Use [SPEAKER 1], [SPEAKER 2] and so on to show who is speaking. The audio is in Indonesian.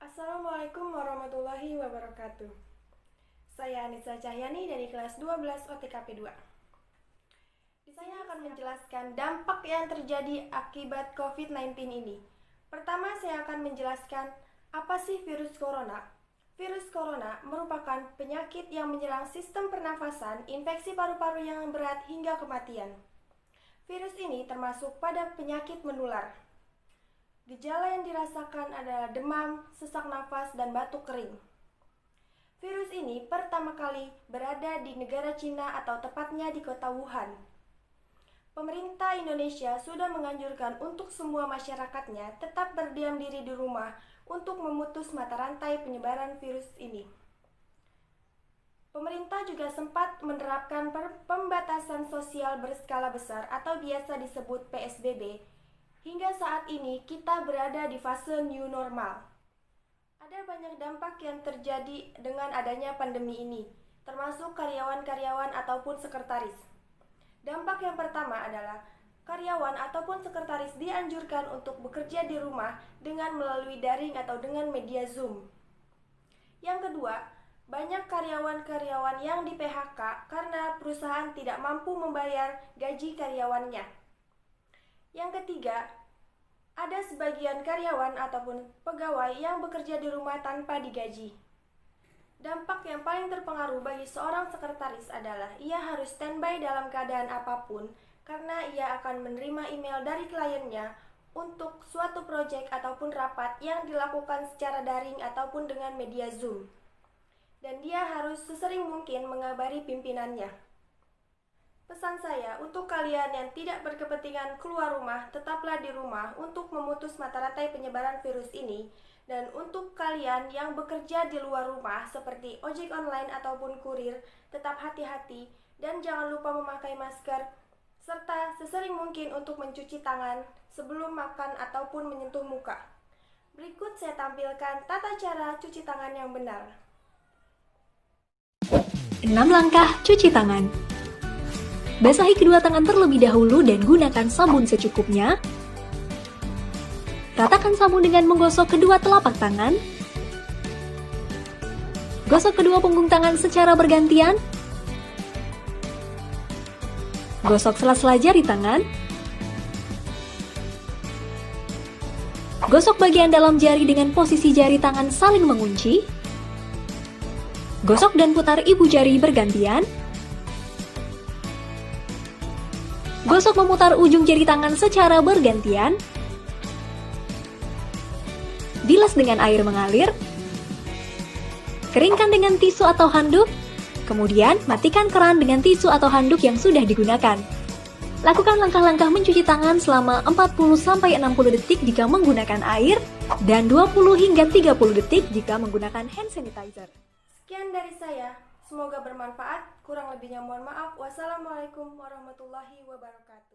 [SPEAKER 1] Assalamualaikum warahmatullahi wabarakatuh. Saya Anissa Cahyani dari kelas 12 OTKP 2. Saya akan menjelaskan dampak yang terjadi akibat COVID-19 ini. Pertama, saya akan menjelaskan apa sih virus corona. Virus corona merupakan penyakit yang menyerang sistem pernafasan, infeksi paru-paru yang berat hingga kematian. Virus ini termasuk pada penyakit menular. Gejala yang dirasakan adalah demam, sesak nafas, dan batuk kering. Virus ini pertama kali berada di negara Cina atau tepatnya di kota Wuhan. Pemerintah Indonesia sudah menganjurkan untuk semua masyarakatnya tetap berdiam diri di rumah untuk memutus mata rantai penyebaran virus ini. Pemerintah juga sempat menerapkan pembatasan sosial berskala besar atau biasa disebut PSBB. Hingga saat ini kita berada di fase new normal. Ada banyak dampak yang terjadi dengan adanya pandemi ini, termasuk karyawan-karyawan ataupun sekretaris. Dampak yang pertama adalah karyawan ataupun sekretaris dianjurkan untuk bekerja di rumah dengan melalui daring atau dengan media Zoom. Yang kedua, banyak karyawan-karyawan yang di PHK karena perusahaan tidak mampu membayar gaji karyawannya. Yang ketiga, ada sebagian karyawan ataupun pegawai yang bekerja di rumah tanpa digaji. Dampak yang paling terpengaruh bagi seorang sekretaris adalah ia harus standby dalam keadaan apapun karena ia akan menerima email dari kliennya untuk suatu proyek ataupun rapat yang dilakukan secara daring ataupun dengan media Zoom. Dan dia harus sesering mungkin mengabari pimpinannya. Pesan saya untuk kalian yang tidak berkepentingan keluar rumah, tetaplah di rumah untuk memutus mata rantai penyebaran virus ini. Dan untuk kalian yang bekerja di luar rumah seperti ojek online ataupun kurir, tetap hati-hati dan jangan lupa memakai masker serta sesering mungkin untuk mencuci tangan sebelum makan ataupun menyentuh muka. Berikut saya tampilkan tata cara cuci tangan yang benar.
[SPEAKER 2] 6 langkah cuci tangan. Basahi kedua tangan terlebih dahulu dan gunakan sabun secukupnya. Ratakan sabun dengan menggosok kedua telapak tangan. Gosok kedua punggung tangan secara bergantian. Gosok sela-sela jari tangan. Gosok bagian dalam jari dengan posisi jari tangan saling mengunci. Gosok dan putar ibu jari bergantian. Gosok memutar ujung jari tangan secara bergantian. Bilas dengan air mengalir. Keringkan dengan tisu atau handuk. Kemudian matikan keran dengan tisu atau handuk yang sudah digunakan. Lakukan langkah-langkah mencuci tangan selama 40-60 detik jika menggunakan air dan 20 hingga 30 detik jika menggunakan hand sanitizer.
[SPEAKER 1] Sekian dari saya. Semoga bermanfaat, kurang lebihnya mohon maaf. Wassalamualaikum warahmatullahi wabarakatuh.